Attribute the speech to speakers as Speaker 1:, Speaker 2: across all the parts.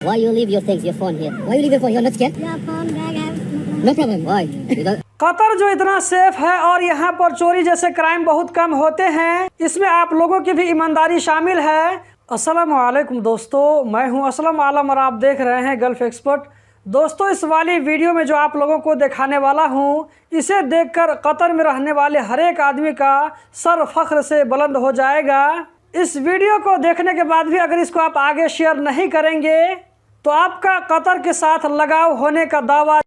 Speaker 1: Why you leave your things, your phone here? Why you leave your phone? You're not scared?
Speaker 2: Yeah, phone, bag, I have
Speaker 1: No problem. Why? Because
Speaker 3: Qatar जो इतना safe है और यहाँ पर चोरी जैसे crime बहुत कम होते हैं, इसमें आप लोगों की भी ईमानदारी शामिल है। अस्सलाम वालेकुम दोस्तों, मैं हूँ असलम आलम और आप देख रहे हैं गल्फ एक्सपर्ट। दोस्तों, इस वाली वीडियो में जो आप लोगों को दिखाने वाला हूँ, इसे देखकर कतर में रहने वाले हर एक आदमी का सर फख्र से बुलंद हो जाएगा। इस वीडियो को देखने के बाद भी अगर इसको आप आगे शेयर नहीं करेंगे तो आपका कतर के साथ लगाव होने का दावा।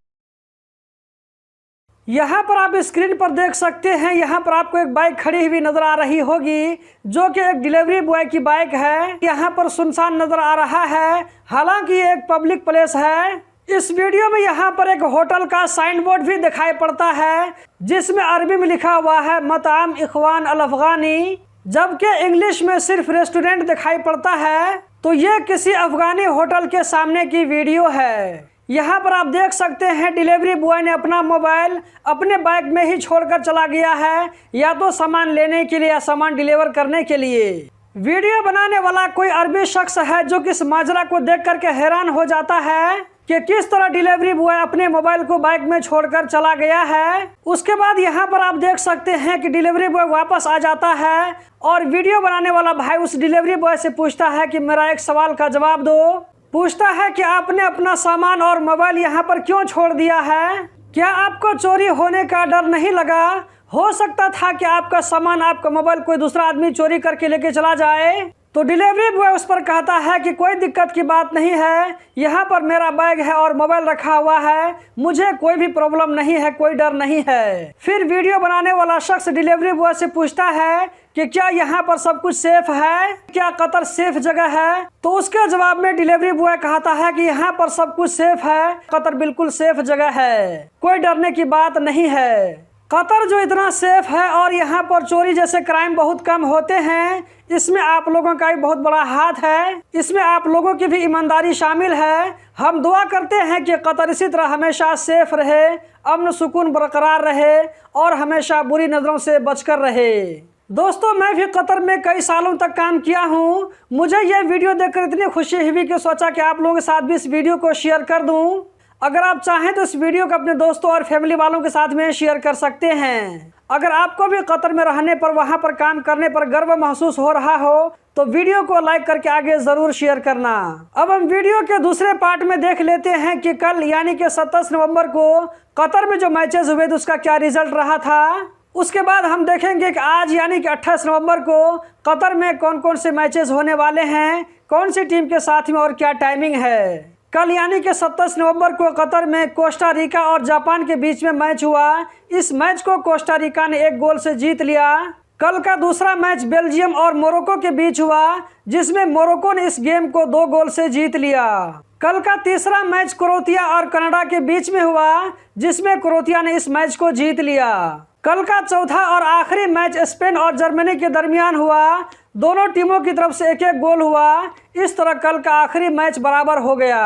Speaker 3: यहाँ पर आप स्क्रीन पर देख सकते हैं, यहाँ पर आपको एक बाइक खड़ी हुई नजर आ रही होगी जो कि एक डिलीवरी बॉय की बाइक है। यहाँ पर सुनसान नजर आ रहा है, हालांकि ये एक पब्लिक प्लेस है। इस वीडियो में यहाँ पर एक होटल का साइन बोर्ड भी दिखाई पड़ता है जिसमें अरबी में लिखा हुआ है मताम इखवान अल अफगानी, जबकि इंग्लिश में सिर्फ रेस्टोरेंट दिखाई पड़ता है। तो ये किसी अफगानी होटल के सामने की वीडियो है। यहाँ पर आप देख सकते हैं डिलीवरी बॉय ने अपना मोबाइल अपने बाइक में ही छोड़कर चला गया है, या तो सामान लेने के लिए या सामान डिलीवर करने के लिए। वीडियो बनाने वाला कोई अरबी शख्स है जो कि इस माजरा को देख करके हैरान हो जाता है कि किस तरह डिलीवरी बॉय अपने मोबाइल को बाइक में छोड़कर चला गया है। उसके बाद यहाँ पर आप देख सकते हैं कि डिलीवरी बॉय वापस आ जाता है और वीडियो बनाने वाला भाई उस डिलीवरी बॉय से पूछता है कि मेरा एक सवाल का जवाब दो। पूछता है कि आपने अपना सामान और मोबाइल यहाँ पर क्यों छोड़ दिया है? क्या आपको चोरी होने का डर नहीं लगा? हो सकता था कि आपका सामान, आपका मोबाइल कोई दूसरा आदमी चोरी करके लेके चला जाए। तो डिलीवरी बॉय उस पर कहता है कि कोई दिक्कत की बात नहीं है, यहाँ पर मेरा बैग है और मोबाइल रखा हुआ है, मुझे कोई भी प्रॉब्लम नहीं है, कोई डर नहीं है। फिर वीडियो बनाने वाला शख्स डिलीवरी बॉय से पूछता है कि क्या यहाँ पर सब कुछ सेफ है, क्या कतर सेफ जगह है? तो उसके जवाब में डिलीवरी बॉय कहता है कि यहाँ पर सब कुछ सेफ है, कतर बिल्कुल सेफ जगह है, कोई डरने की बात नहीं है। कतर जो इतना सेफ है और यहाँ पर चोरी जैसे क्राइम बहुत कम होते हैं, इसमें आप लोगों का भी बहुत बड़ा हाथ है, इसमें आप लोगों की भी ईमानदारी शामिल है। हम दुआ करते हैं कि कतर इसी तरह हमेशा सेफ रहे, अमन सुकून बरकरार रहे और हमेशा बुरी नज़रों से बचकर रहे। दोस्तों, मैं भी कतर में कई सालों तक काम किया हूँ। मुझे यह वीडियो देखकर इतनी खुशी हुई कि सोचा कि आप लोगों के साथ भी इस वीडियो को शेयर कर दूँ। अगर आप चाहें तो इस वीडियो को अपने दोस्तों और फैमिली वालों के साथ में शेयर कर सकते हैं। अगर आपको भी कतर में रहने पर, वहां पर काम करने पर गर्व महसूस हो रहा हो तो वीडियो को लाइक करके आगे जरूर शेयर करना। अब हम वीडियो के दूसरे पार्ट में देख लेते हैं कि कल यानी कि 27 नवंबर को कतर में जो मैचेस हुए थे उसका क्या रिजल्ट रहा था। उसके बाद हम देखेंगे कि आज यानी कि 28 नवंबर को कतर में कौन कौन से मैचेस होने वाले हैं, कौन सी टीम के साथ में और क्या टाइमिंग है। कल यानी कि 27 नवंबर को कतर में कोस्टा रिका और जापान के बीच में मैच हुआ। इस मैच को कोस्टा रिका ने 1 गोल से जीत लिया। कल का दूसरा मैच बेल्जियम और मोरक्को के बीच हुआ, जिसमें मोरक्को ने इस गेम को 2 गोल से जीत लिया। कल का तीसरा मैच क्रोएशिया और कनाडा के बीच में हुआ, जिसमें क्रोएशिया ने इस मैच को जीत लिया। कल का चौथा और आखिरी मैच स्पेन और जर्मनी के दरमियान हुआ, दोनों टीमों की तरफ से 1-1 गोल हुआ। इस तरह कल का आखिरी मैच बराबर हो गया।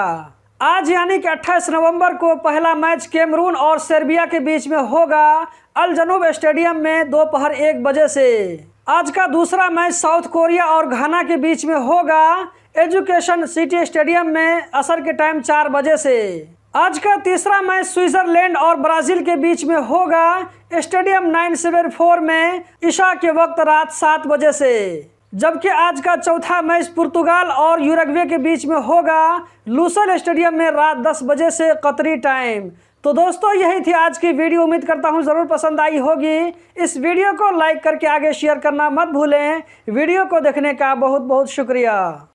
Speaker 3: आज यानी कि 28 नवंबर को पहला मैच कैमरून और सर्बिया के बीच में होगा अल जनूब स्टेडियम में दोपहर 1 बजे से। आज का दूसरा मैच साउथ कोरिया और घाना के बीच में होगा एजुकेशन सिटी स्टेडियम में असर के टाइम 4 बजे से। आज का तीसरा मैच स्विट्जरलैंड और ब्राजील के बीच में होगा स्टेडियम 974 में ईशा के वक्त रात 7 बजे से। जबकि आज का चौथा मैच पुर्तगाल और यूरुग्वे के बीच में होगा लूसल स्टेडियम में रात 10 बजे से कतरी टाइम। तो दोस्तों, यही थी आज की वीडियो। उम्मीद करता हूँ ज़रूर पसंद आई होगी। इस वीडियो को लाइक करके आगे शेयर करना मत भूलें। वीडियो को देखने का बहुत बहुत शुक्रिया।